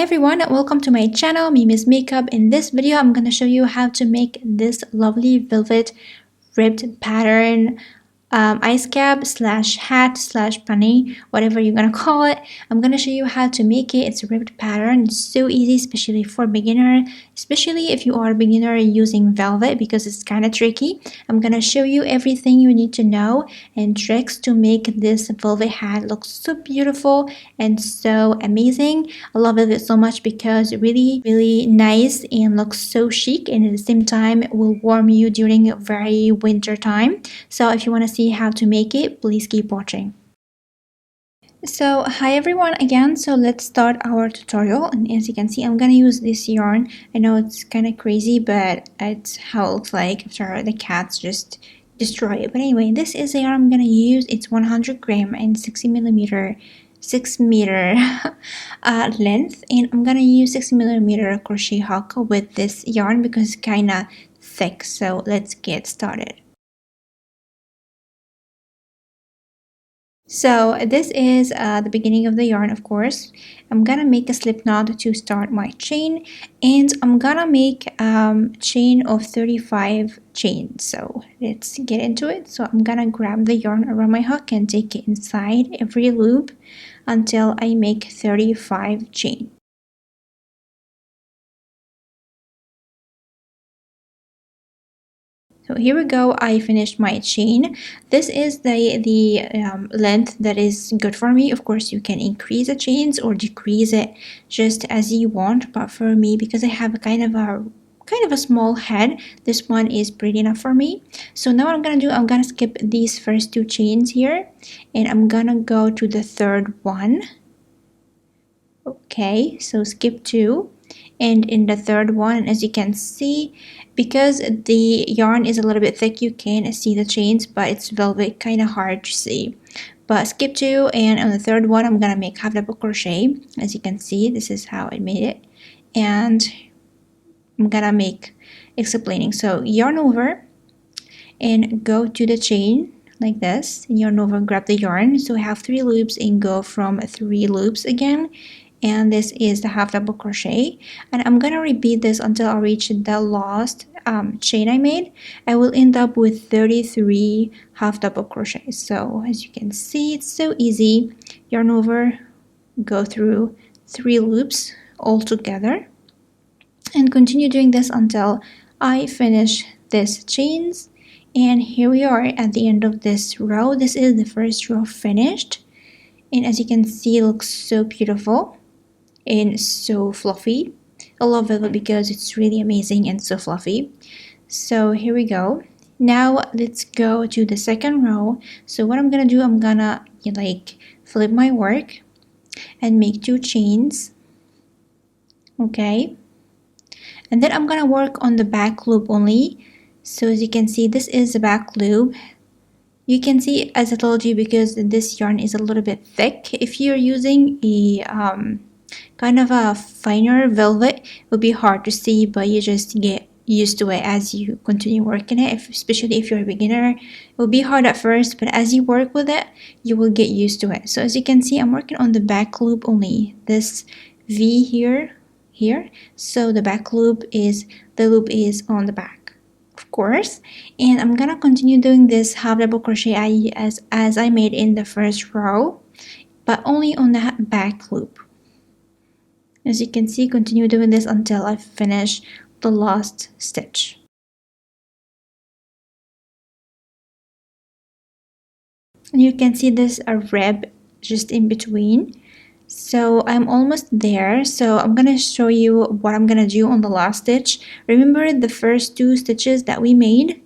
everyone, welcome to my channel, Mimi's Makeup. In this video, I'm going to show you how to make this lovely velvet ribbed pattern ice cap slash hat slash bunny, whatever you're gonna call it. I'm gonna show you how to make it. It's a ribbed pattern. It's so easy, especially for beginner, especially if you are a beginner using velvet, because it's kind of tricky. I'm gonna show you everything you need to know and tricks to make this velvet hat look so beautiful and so amazing. I love it so much because it's really nice and looks so chic, and at the same time it will warm you during a very winter time. So if you want to see how to make it, please keep watching. So hi everyone again, so let's start our tutorial. And as you can see, I'm gonna use this yarn. I know it's kind of crazy, but it's how it looks like after the cats just destroy it. But anyway, this is the yarn I'm gonna use. It's 100 gram and 60 millimeter 6 meter length, and I'm gonna use 6 millimeter crochet hook with this yarn because it's kind of thick. So let's get started. So this is the beginning of the yarn, of course. I'm gonna make a slip knot to start my chain, and I'm gonna make chain of 35 chains. So let's get into it. So I'm gonna grab the yarn around my hook and take it inside every loop until I make 35 chain. So here we go, I finished my chain. This is the length that is good for me. Of course, you can increase the chains or decrease it just as you want, but for me, because I have a kind of a small head, this one is pretty enough for me. So now what I'm gonna do, I'm gonna skip these first two chains here, and I'm gonna go to the third one. Okay, so skip two, and in the third one, as you can see, because the yarn is a little bit thick, you can see the chains, but it's velvet, kind of hard to see. But skip two, and on the third one, I'm gonna make half double crochet. As you can see, this is how I made it, and I'm gonna make explaining. So yarn over and go to the chain like this, and yarn over, grab the yarn. So I have 3 loops and go from 3 loops again. And this is the half double crochet, and I'm gonna repeat this until I reach the last chain I made. I will end up with 33 half double crochets. So as you can see, it's so easy. Yarn over, go through 3 loops all together, and continue doing this until I finish this chains. And here we are at the end of this row. This is the first row finished, and as you can see, it looks so beautiful and so fluffy. I love it because it's really amazing and so fluffy. So here we go. Now let's go to the second row. So what I'm gonna do, I'm gonna flip my work and make 2 chains. Okay, and then I'm gonna work on the back loop only. So as you can see, this is the back loop. You can see, as I told you, because this yarn is a little bit thick, if you're using a kind of a finer velvet, it will be hard to see, but you just get used to it as you continue working it. Especially if you're a beginner, it will be hard at first, but as you work with it, you will get used to it. So as you can see, I'm working on the back loop only, this V here. So the back loop is, the loop is on the back, of course, and I'm gonna continue doing this half double crochet as I made in the first row, but only on the back loop. As you can see, continue doing this until I finish the last stitch. And you can see this a rib just in between. So I'm almost there. So I'm gonna show you what I'm gonna do on the last stitch. Remember the first 2 stitches that we made?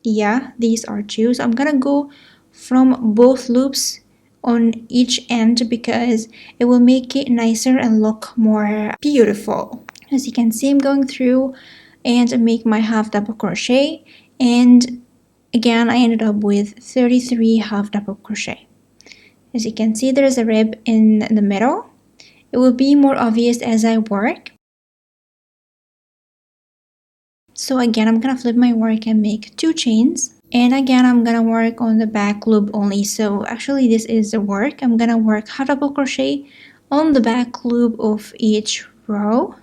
Yeah, these are 2. So I'm gonna go from both loops on each end because it will make it nicer and look more beautiful. As you can see, I'm going through and make my half double crochet, and again I ended up with 33 half double crochet. As you can see, there's a rib in the middle. It will be more obvious as I work. So again, I'm gonna flip my work and make 2 chains. And again, I'm gonna work on the back loop only. So actually this is the work. I'm gonna work half double crochet on the back loop of each row,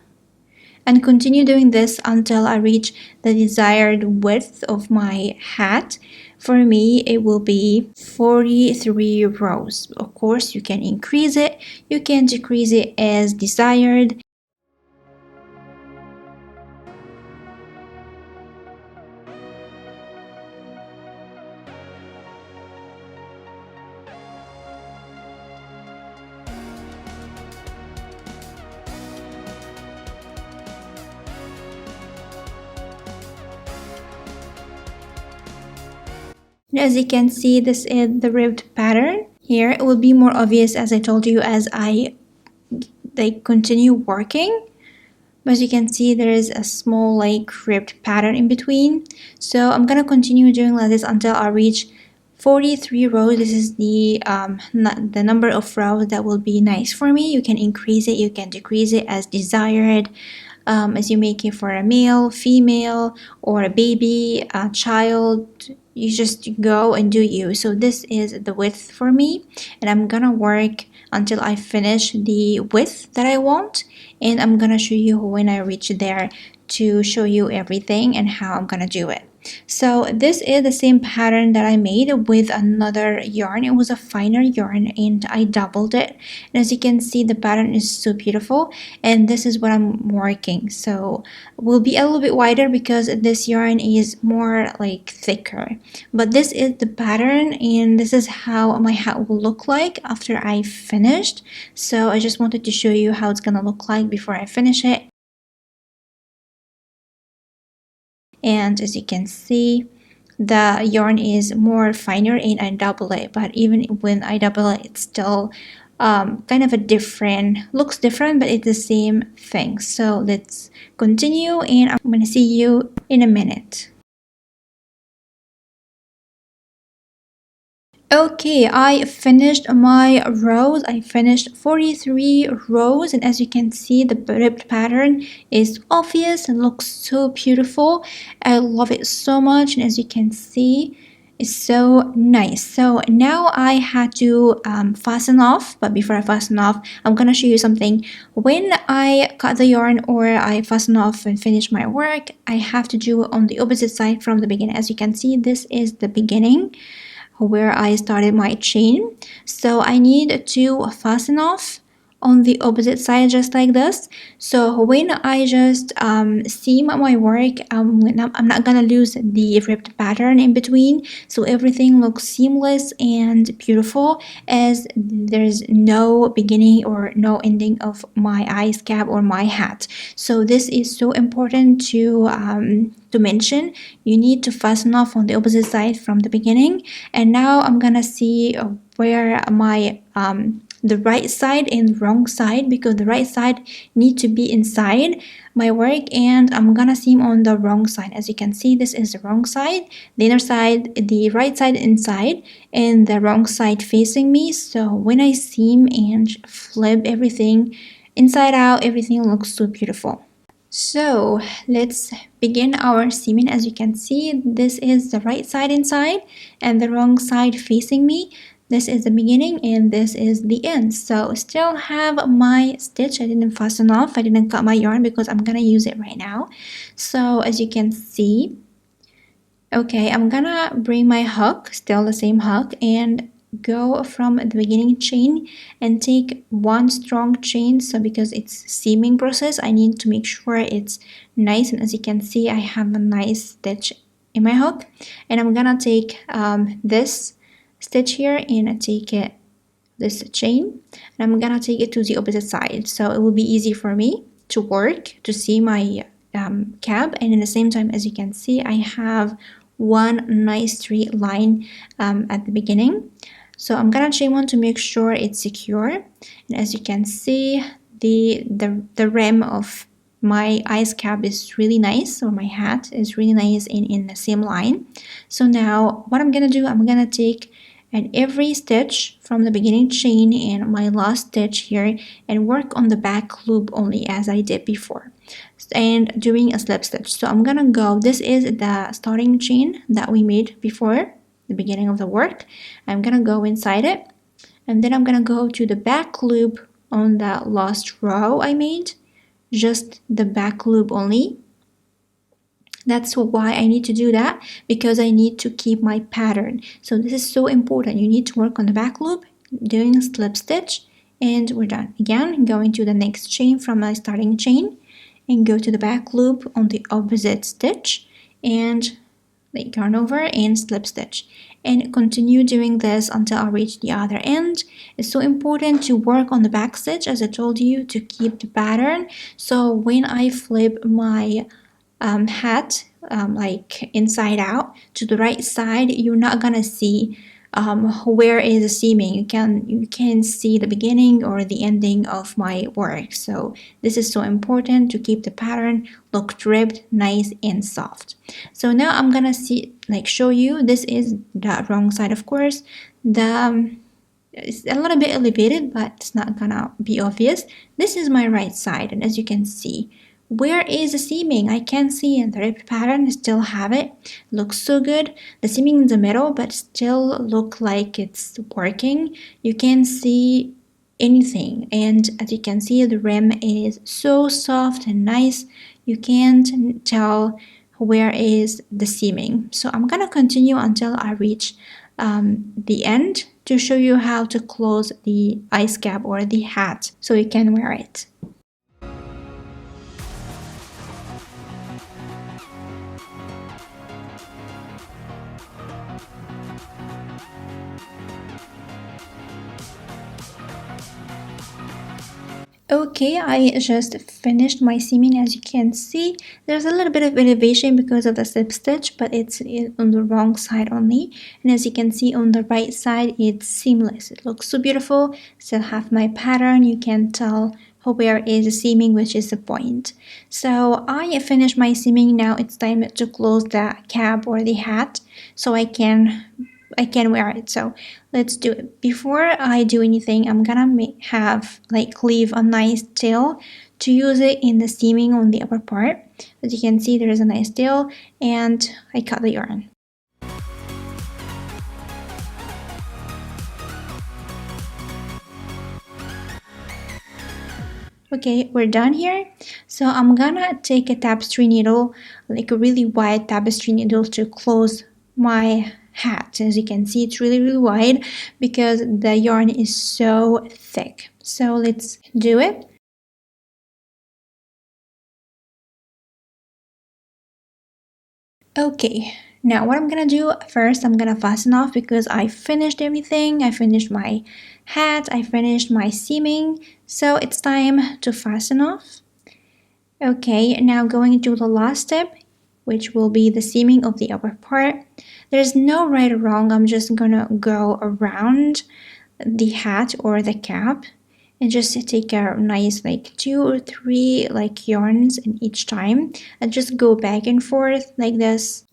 and continue doing this until I reach the desired width of my hat. For me, it will be 43 rows. Of course, you can increase it, you can decrease it as desired. As you can see, this is the ribbed pattern. Here it will be more obvious, as I told you, as I continue working. But as you can see, there is a small like ribbed pattern in between. So I'm gonna continue doing like this until I reach 43 rows. This is the number of rows that will be nice for me. You can increase it, you can decrease it as desired. As you make it for a male, female, or a baby, a child, you just go and do you. So this is the width for me, and I'm gonna work until I finish the width that I want, and I'm gonna show you when I reach there to show you everything and how I'm gonna do it. So this is the same pattern that I made with another yarn. It was a finer yarn and I doubled it, and as you can see, the pattern is so beautiful, and this is what I'm working. So it will be a little bit wider because this yarn is more like thicker, but this is the pattern, and this is how my hat will look like after I finished. So I just wanted to show you how it's gonna look like before I finish it. And as you can see, the yarn is more finer and I double it, but even when I double it, it's still kind of a different, looks different, but it's the same thing. So let's continue, and I'm gonna see you in a minute. Okay, I finished my rows. I finished 43 rows, and as you can see, the ribbed pattern is obvious and looks so beautiful. I love it so much, and as you can see, it's so nice. So now I had to fasten off, but before I fasten off, I'm gonna show you something. When I cut the yarn or I fasten off and finish my work, I have to do it on the opposite side from the beginning. As you can see, this is the beginning where I started my chain. So I need to fasten off on the opposite side just like this. So when I just seam my work, I'm not gonna lose the ribbed pattern in between, so everything looks seamless and beautiful, as there's no beginning or no ending of my ice cap or my hat. So this is so important to mention. You need to fasten off on the opposite side from the beginning. And now I'm gonna see where my the right side and the wrong side, because the right side need to be inside my work, and I'm gonna seam on the wrong side. As you can see, this is the wrong side, the inner side, the right side inside, and the wrong side facing me. So when I seam and flip everything inside out, everything looks so beautiful. So let's begin our seaming. As you can see, this is the right side inside and the wrong side facing me. This is the beginning and this is the end. So still have my stitch. I didn't fasten off. I didn't cut my yarn because I'm gonna use it right now. So as you can see, okay, I'm gonna bring my hook, still the same hook, and go from the beginning chain and take one strong chain. So because it's seaming process, I need to make sure it's nice, and as you can see, I have a nice stitch in my hook, and I'm gonna take this stitch here and take it this chain, and I'm gonna take it to the opposite side, so it will be easy for me to work to see my cap. And in the same time, as you can see, I have one nice straight line at the beginning. So I'm gonna chain one to make sure it's secure, and as you can see, the rim of my ice cap is really nice, or my hat is really nice in the same line. So now what I'm gonna do, I'm gonna take and every stitch from the beginning chain and my last stitch here and work on the back loop only as I did before, and doing a slip stitch. So I'm gonna go, this is the starting chain that we made before the beginning of the work. I'm gonna go inside it, and then I'm gonna go to the back loop on the last row I made, just the back loop only. That's why I need to do that, because I need to keep my pattern. So this is so important. You need to work on the back loop, doing slip stitch, and we're done. Again, going to the next chain from my starting chain and go to the back loop on the opposite stitch and like yarn over and slip stitch, and continue doing this until I reach the other end. It's so important to work on the back stitch, as I told you, to keep the pattern. So when I flip my hat like inside out to the right side, you're not gonna see where is the seaming. You can see the beginning or the ending of my work. So this is so important to keep the pattern look ribbed, nice and soft. So now I'm gonna show you. This is the wrong side, of course. It's a little bit elevated, but it's not gonna be obvious. This is my right side, and as you can see, where is the seaming? I can't see, and the ribbed pattern I still have it. Looks so good. The seaming in the middle, but still look like it's working. You can't see anything, and as you can see, the rim is so soft and nice. You can't tell where is the seaming. So I'm gonna continue until I reach the end to show you how to close the ice cap or the hat so you can wear it. Okay, I just finished my seaming. As you can see, there's a little bit of elevation because of the slip stitch, but it's on the wrong side only. And as you can see on the right side, it's seamless. It looks so beautiful. Still have my pattern. You can tell where is the seaming, which is the point. So I finished my seaming. Now it's time to close the cap or the hat so I can wear it. So let's do it. Before I do anything, I'm gonna leave a nice tail to use it in the seaming on the upper part. As you can see, there is a nice tail, and I cut the yarn. Okay, we're done here. So I'm gonna take a tapestry needle, like a really wide tapestry needle, to close my hat. As you can see, it's really wide because the yarn is so thick. So let's do it. Okay, now what I'm gonna do first, I'm gonna fasten off because I finished everything. I finished my hat, I finished my seaming, so it's time to fasten off. Okay, now going to the last step, which will be the seaming of the upper part. There's no right or wrong. I'm just gonna go around the hat or the cap and just take a nice 2 or 3 yarns in each time, and just go back and forth like this,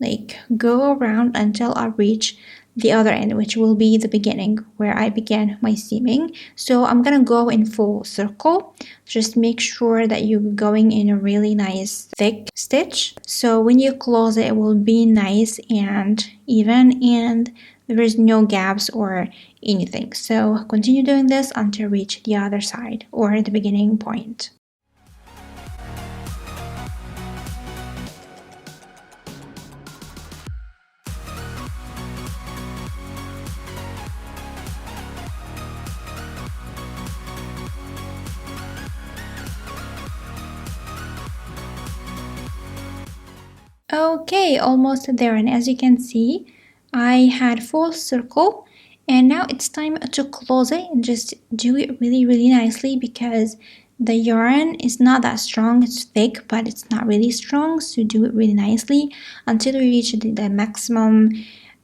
go around until I reach the other end, which will be the beginning where I began my seaming. So I'm gonna go in full circle. Just make sure that you're going in a really nice thick stitch, so when you close it, it will be nice and even, and there is no gaps or anything. So continue doing this until you reach the other side or the beginning point. Okay, almost there, and as you can see, I had full circle, and now it's time to close it and just do it really nicely, because the yarn is not that strong. It's thick, but it's not really strong, so do it really nicely until you reach the maximum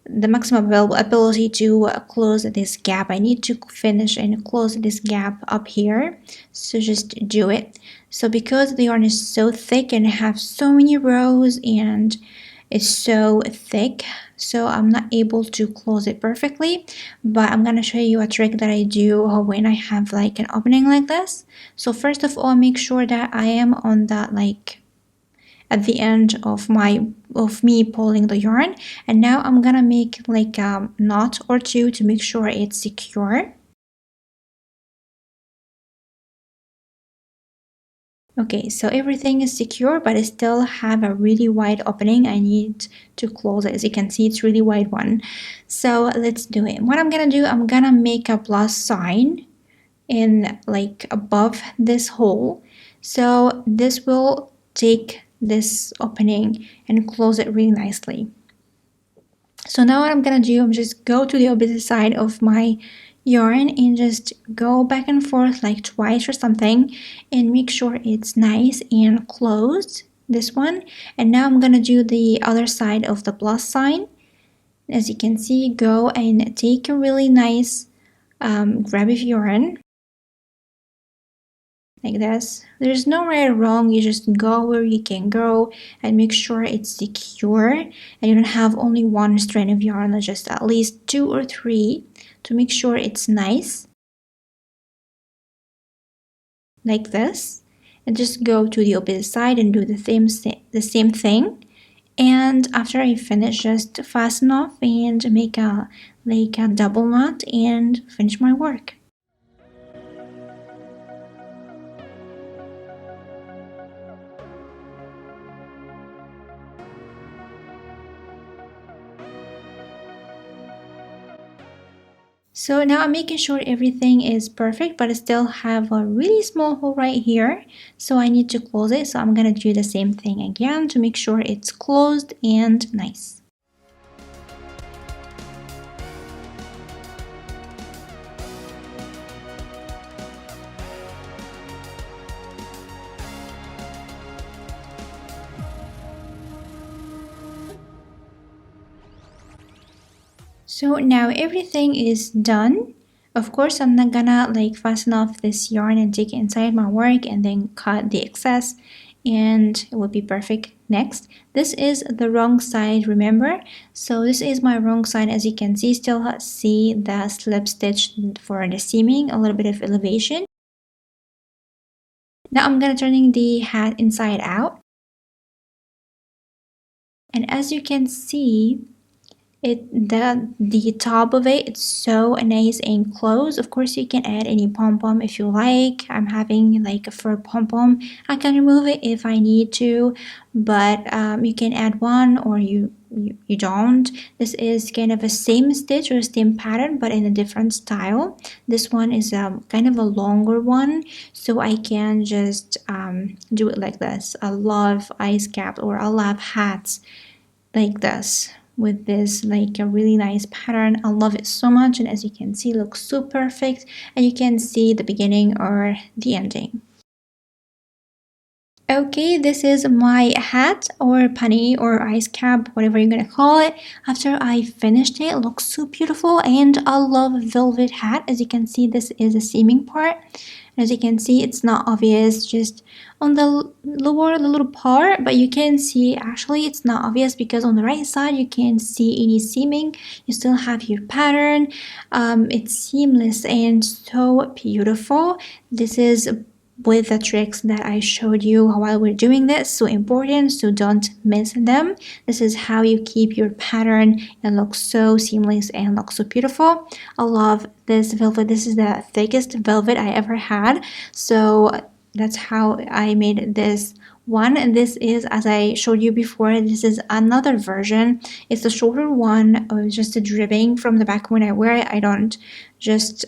available ability to close this gap. I need to finish and close this gap up here, so just do it. So because the yarn is so thick and I have so many rows and it's so thick, so I'm not able to close it perfectly, but I'm gonna show you a trick that I do when I have an opening like this. So first of all, make sure that I am on that at the end of me pulling the yarn, and now I'm gonna make a knot or two to make sure it's secure. Okay, so everything is secure, but I still have a really wide opening. I need to close it. As you can see, it's really wide one. So let's do it. What I'm gonna do, I'm gonna make a plus sign in like above this hole. So this will take this opening and close it really nicely. So now what I'm gonna do, I'm just go to the opposite side of my yarn and just go back and forth like twice or something and make sure it's nice and closed, this one. And now I'm gonna do the other side of the plus sign. As you can see, go and take a really nice grab of yarn like this. There's no right or wrong, you just go where you can go and make sure it's secure and you don't have only one strand of yarn, just at least 2 or 3 to make sure it's nice like this. And just go to the opposite side and do the same thing. And after I finish, just fasten off and make a double knot and finish my work. So now I'm making sure everything is perfect, but I still have a really small hole right here. So I need to close it. So I'm gonna do the same thing again to make sure it's closed and nice. So now everything is done. Of course, I'm not gonna like fasten off this yarn and take it inside my work and then cut the excess, and it will be perfect next. This is the wrong side, remember? So this is my wrong side. As you can see, still see the slip stitch for the seaming, a little bit of elevation. Now I'm gonna turning the hat inside out. And as you can see, the top of it, it's so nice and close. Of course, you can add any pom-pom if you like. I'm having like a fur pom-pom. I can remove it if I need to, but you can add one or you don't. This is kind of a same stitch or same pattern but in a different style. This one is kind of a longer one, so I can just do it like this. I love ice caps, or I love hats like this with this like a really nice pattern. I love it so much, and as you can see, it looks so perfect, and you can see the beginning or the ending. Okay, this is my hat or punny or ice cap, whatever you're gonna call it. After I finished it, it looks so beautiful, and I love velvet hat. As you can see, this is a seaming part. As you can see, it's not obvious just on the lower little part, but you can see actually it's not obvious because on the right side you can't see any seaming. You still have your pattern. It's seamless and so beautiful. This is with the tricks that I showed you while we're doing this, so important, so don't miss them. This is how you keep your pattern and look so seamless and look so beautiful. I love this velvet. This is the thickest velvet I ever had, so that's how I made this one. And this is, as I showed you before, this is another version. It's a shorter one, just a dripping from the back when I wear it. I don't just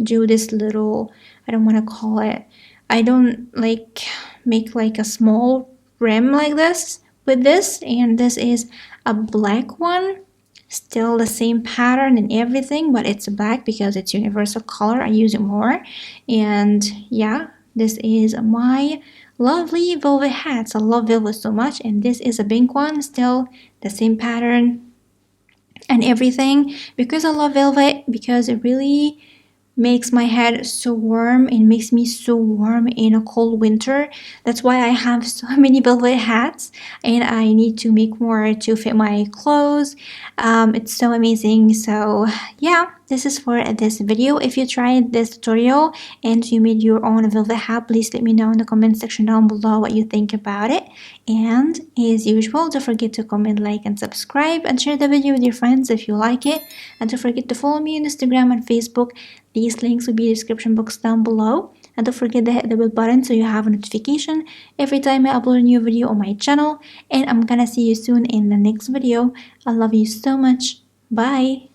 do this little, I don't want to call it, I don't like make like a small rim like this with this. And this is a black one, still the same pattern and everything, but it's black because it's universal color. I use it more. And yeah, this is my lovely velvet hats. I love velvet so much. And this is a pink one, still the same pattern and everything, because I love velvet, because it really makes my head so warm and makes me so warm in a cold winter. That's why I have so many velvet hats, and I need to make more to fit my clothes. It's so amazing. So yeah, this is for this video. If you tried this tutorial and you made your own velvet hat, please let me know in the comment section down below what you think about it. And as usual, don't forget to comment, like, and subscribe, and share the video with your friends if you like it. And don't forget to follow me on Instagram and Facebook. These links will be in the description box down below. and don't forget to hit the bell button so you have a notification every time I upload a new video on my channel. And I'm gonna see you soon in the next video. I love you so much. Bye.